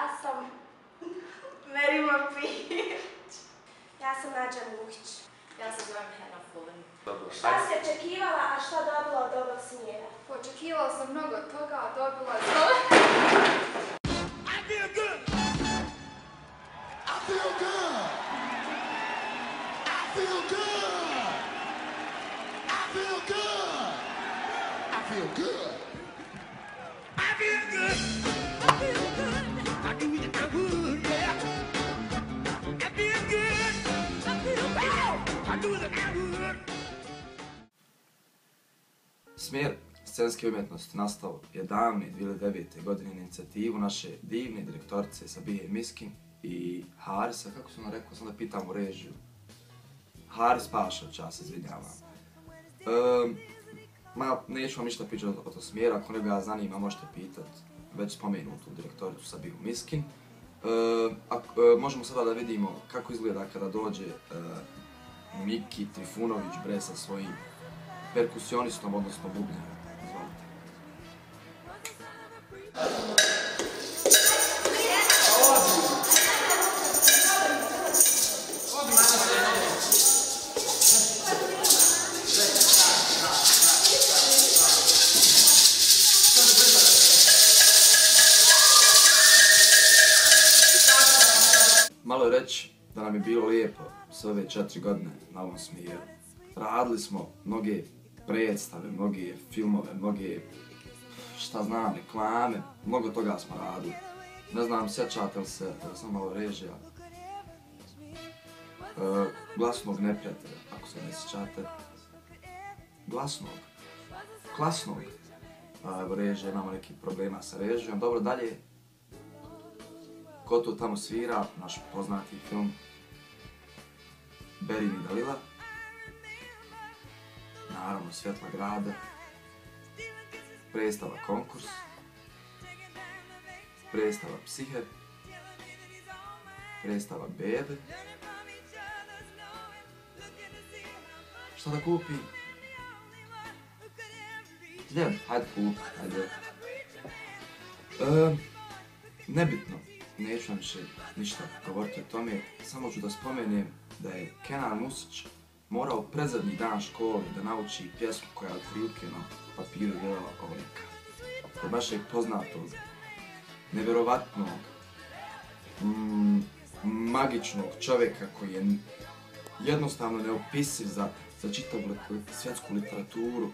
Ja sam Merima Pić. Ja sam Nađa Muhić. Ja se zovem Hena Fulin. Šta si očekivala, a šta dobila od ovog smjera? Očekivala sam mnogo toga, a dobila sam... I feel good. I feel good. I feel good. I feel good. I feel good. I feel good. I feel good. I do it I would, yeah. I feel good. I feel good. I do it I would. Smjer scenske umjetnosti nastao je davne 2009. godine na inicijativu naše divne direktorice Sabihe Miskin i Harisa, kako sam vam rekao, sam da pitam u režiju. Haris Pašović, ja se izvinjavam. Neću vam ništa pričati o to smjeru, ako nekoga zanima možete pitati već spomenutu direktoricu Sabihu Miskin. Možemo sada da vidimo kako izgleda kada dođe Miki Trifunović bre sa svojim perkusionistom, odnosno bubnjarom. Izvolite. Malo je reći da nam je bilo lijepo sve ove 4 godine na ovom smjeru. Radili smo mnoge predstave, mnoge filmove, mnoge, šta znam, reklame, mnogo toga smo radili. Ne znam, sjećate li se, da sam malo režija, Glasnog neprijatelja, ako se ne sjećate. Klasnog. Evo režija, imamo nekih problema sa režijom. Dobro, dalje. Ko to tamo svira, naš poznati film Berin i Dalila. Naravno, Svjetla grada, predstava Konkurs, predstava Psihe, predstava Bebe. Šta da kupim? Hljeb, hajde kupi, hajde. Nebitno, neću vam više ništa govoriti o tome, samo ću da spomenem da je Kenan Musić morao predzadnji dan škole da nauči pjesmu koja je otprilike na papiru izgledala ovolika. Od našeg poznatog, nevjerovatnog, magičnog čovjeka koji je jednostavno neopisiv za čitavu svjetsku literaturu,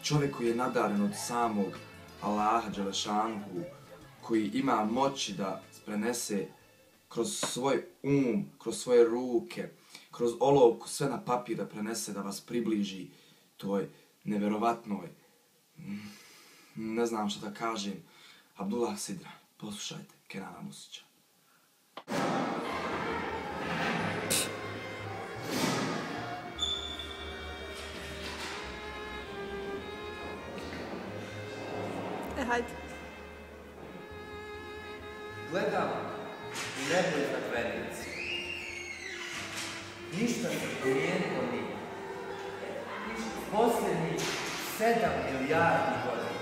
čovjek koji je nadaren od samog Allaha Đelešanuhu, koji ima moći da prenese kroz svoj kroz svoje ruke, kroz olovku, sve na papir da prenese, da vas približi toj nevjerovatnoj, ne znam što da kažem, Abdullah Sidran. Poslušajte Kenana Musića. Hajde. Gledam u neboj zatvenici. Ništa se promijenilo nije. Posljednjih 7 milijardi godina.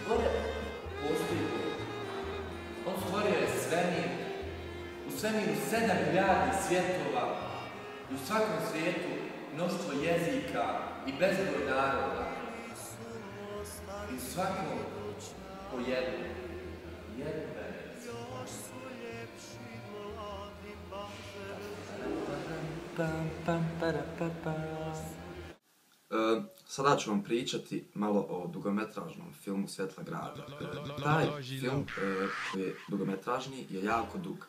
Gore postoji Bog. On stvorio je svemir. U svemiru 7 milijardi svjetova. I u svakom svijetu mnoštvo jezika i bezbroj naroda. I svakom po jednu. Sada ću vam pričati malo o dugometražnom filmu Svjetla grada. Taj film koji je dugometražni je jako dug.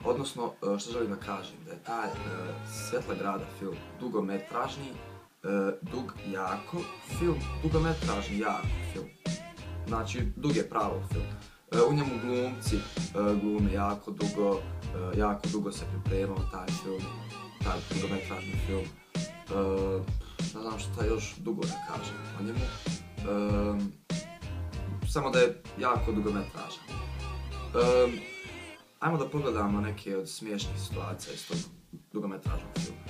Odnosno, što želim da kažem, da je taj Svjetla grada film dugometražni, dug jako film, dugometražni jako film. Znači, dug je pravo film. U njemu glumci glume jako dugo se pripremao taj film, taj dugometražni film. Ne znam šta još dugo da kažem o njemu, samo da je jako dugometražan. Ajmo da pogledamo neke od smiješnih situacija iz tog dugometražnog filma.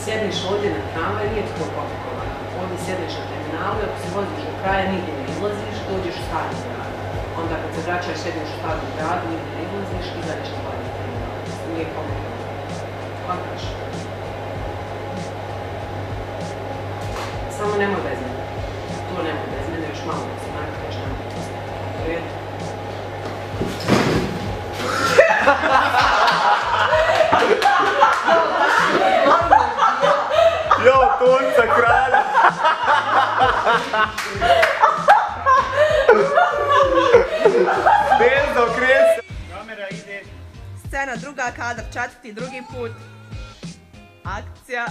Sjedniš ovdje na tramvaj, nije to komplikovano. ovdje sjedneš na terminalu i ako se voziš do kraja, nigdje ne izlaziš, dođeš u stari grad. Onda kad se vraćaš, sjedneš u starom gradu, nigdje ne izlaziš, izađeš na glavni terminal. Nije komplikovano. Kontaš? Samo nemoj bez mene. To nemoj bez mene, još malo da se nakriješ, nemoj da se nakriješ. Jo, tunca kralja! Benzo, kresa! Kamera ide. Scena druga, kadar četvrti, drugi put. Akcija.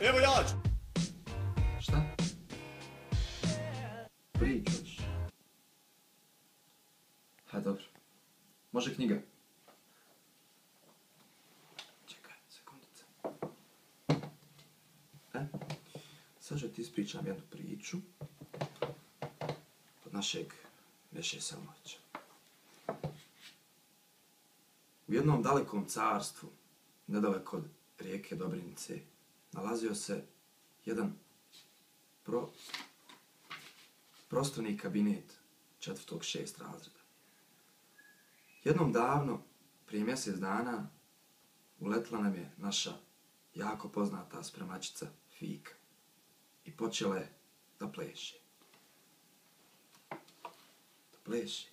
Evo ja ću. Šta? Pričaš? Hajde, dobro. Može knjiga? Čekaj, sekundice. Sad ću ti ispričam jednu priču od našeg Veše Selmovića. U jednom dalekom carstvu, nedaleko od rijeke Dobrinice, nalazio se jedan prostorni kabinet 4.6. razreda. Jednom davno, prije mjesec dana, uletila nam je naša jako poznata spremačica Fika i počela je da pleše. Da pleše.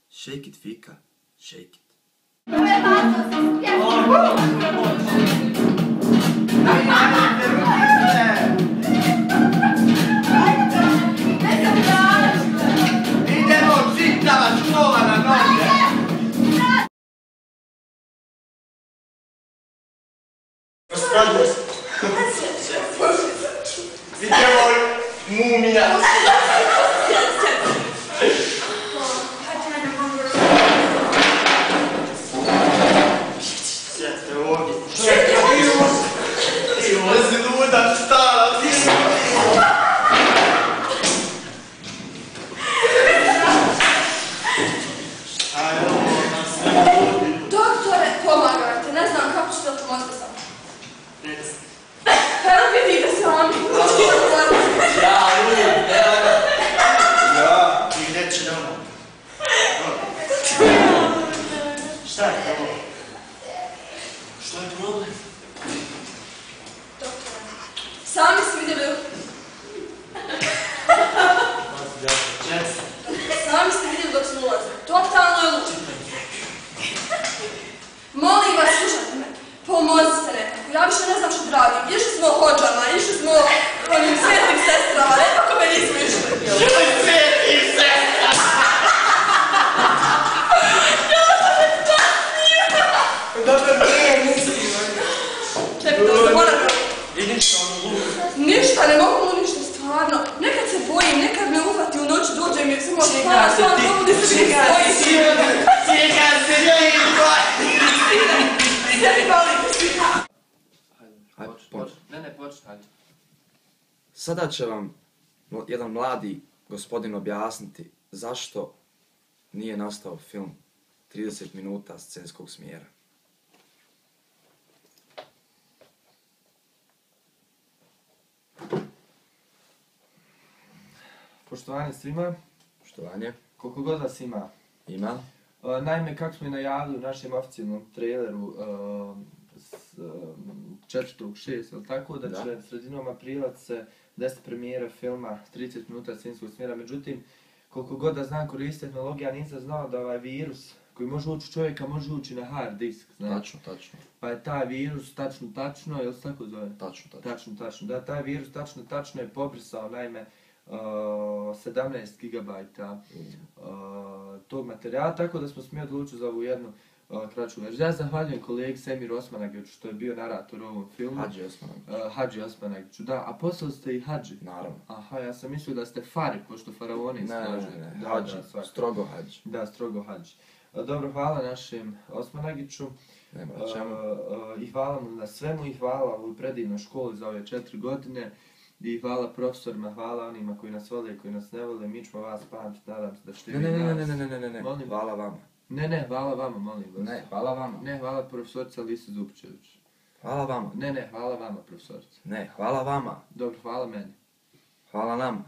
Shake it, Fika, shake it. Idemo čitava škola na noge! Idemo mumija! Sjete ovdje. Ti vozi luda, stara, ti Doktore, pomagajte, ne znam kako ću to pomoći sam. Kada vidite sami? Ja, ljudi, evo ga. Ja, i gdje će doma? Šta je ovo? Što je problem? Sami ste vidjeli... Sami ste vidjeli dok smo ulazili. Totalno je luč. Molim vas, slušajte me. Pomozite nekako. Ja više ne znam što radim. Išli smo hođama, išli smo onim svetim sestrama. Nekako me nismo išli. Svetim sestrama! Dobro, nije, nisi. Čekaj, da zaboravim. I ništa ono ludo. Ništa, ne mogu mu ništa, stvarno. Nekad se bojim, nekad me uhvati u noć, dođe mi samo stvarno, stvarno, probudi se mi stoji. Sjeka se njih boj! Sjeti balite svi. Hajde, počni, hajde. Sada će vam jedan mladi gospodin objasniti zašto nije nastao film 30 minuta scenskog smjera. Poštovanje svima, Poštovanje. koliko god vas ima. Ima. Naime, kako smo i najavili u našem oficijalnom traileru 4.6, tako da će sredinom aprila se desiti premijera filma 30 minuta scenskog smjera. Međutim, koliko god da znam koristiti tehnologija, nisam znao da ovaj virus koji može ući čovjeka može ući na hard disk. Tačno. Pa je taj virus tačno, jel se tako zove? Tačno. Da, taj virus tačno je pobrisao, naime, 17 gigabajta tog materijala, tako da smo se mi odlučili za ovu jednu kraću verziju. Ja zahvaljujem kolegi Semiru Osmanagiću što je bio narator u ovom filmu. Hadži Osmanagiću, da. A poslali ste i Hadži? Naravno. Aha, ja sam mislio da ste Fari, pošto faraoni istražuju. Ne, Hadži, strogo Hadži. Da, strogo Hadži. Dobro, hvala našem Osmanagiću. Nema na čemu. I hvala mu na svemu i hvala ovoj predivnoj školi za ove 4 godine. I hvala profesorima, hvala onima koji nas vole i koji nas ne vole. Mi ćemo vas pamtiti, nadam se da ćete vi nas. Ne, hvala vama. Ne, hvala vama, molim vas. Ne, hvala vama. Ne, hvala profesorica Lisi Zupčević. Hvala vama. Ne, hvala vama, profesorica. Ne, hvala vama. Dobro, hvala meni. Hvala nama.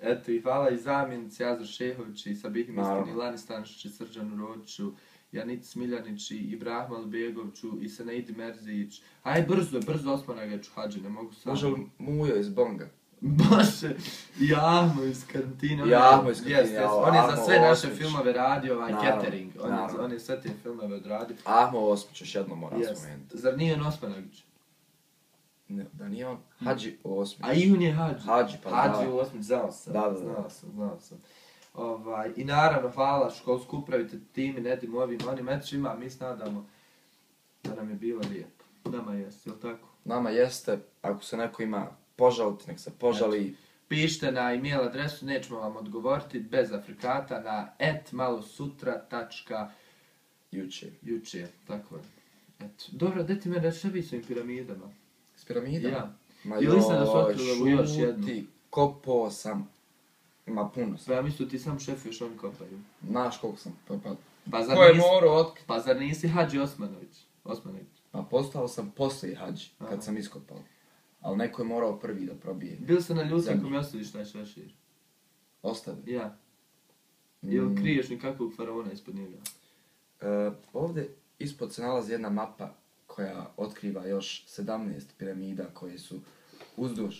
Eto, i hvala i zamjenici Azra Šehović i Sabihi Miskin i Lani Stančić i Srđanu Ročiću, Janici Smiljanić i Ibrahima Albegoviću i Seneidi Merzić. Aj, brzo Osman Agaću Hadži, ne mogu sam. Može li Mujo iz Bonga? Bože, i Ahmo iz Karantina. I Ahmo iz Karantina, On je za sve Ahmo naše Osmić. filmove radio, Naravno, catering. naravno. On je sve te filmove odradio. Ahmo Osmić, još jedno moram spomenuti. Zar nije on Osman Agać? Ne, da nije on Hadži Osmić. A i on je Hadži. Hadži, pa Hadži da. Osmić, znao sam. Da. Znao sam. I naravno, hvala školsku upravite timi, nedim ovim, onim, eto svima, mi se nadamo da nam je bilo lijepo. Nama jeste, jel' tako? Nama jeste, ako se neko ima požaliti, nek se požali. Pišite na e-mail adresu, nećemo vam odgovoriti, bez afrikata, na @malosutra.juče, tako je. Eto. Dobro, daj ti meni reći šta bi s ovim piramidama? S piramidama? Ja. Ma Ili sam da su otkrili ovu još šuti, jednu? kopao sam. Ma puno sam. Pa ja mislim ti sam šefuješ, oni kopaju. Znaš koliko sam, Pa zar ko je nisi- morao otkriti? Pa zar nisi Hadži Osmanović? Pa postao sam poslije Hadži, kad sam iskopao. Ali neko je morao prvi da probije. Bil sam na ljudskom Zemlju. kom ostaviš taj šešir? Ostavi. Ja. Ili kriješ nikakvog faraona ispod njega? Ovdje ispod se nalazi jedna mapa koja otkriva još 17 piramida koje su uzduž.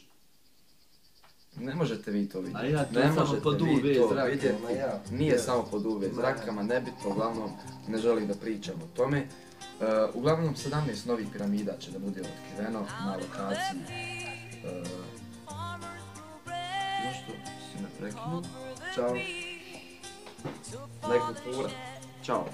Ne možete vi to vidjeti. A ja to ne samo možete pod vi UV to zrakama, vidjeti. ja. Nije samo pod UV zrakama, nebitno, uglavnom ne želim da pričam o tome. Uglavnom 17 novih piramida će da bude otkriveno na lokaciji. Zašto si me prekinuo? Ćao. Nekultura. Ćao.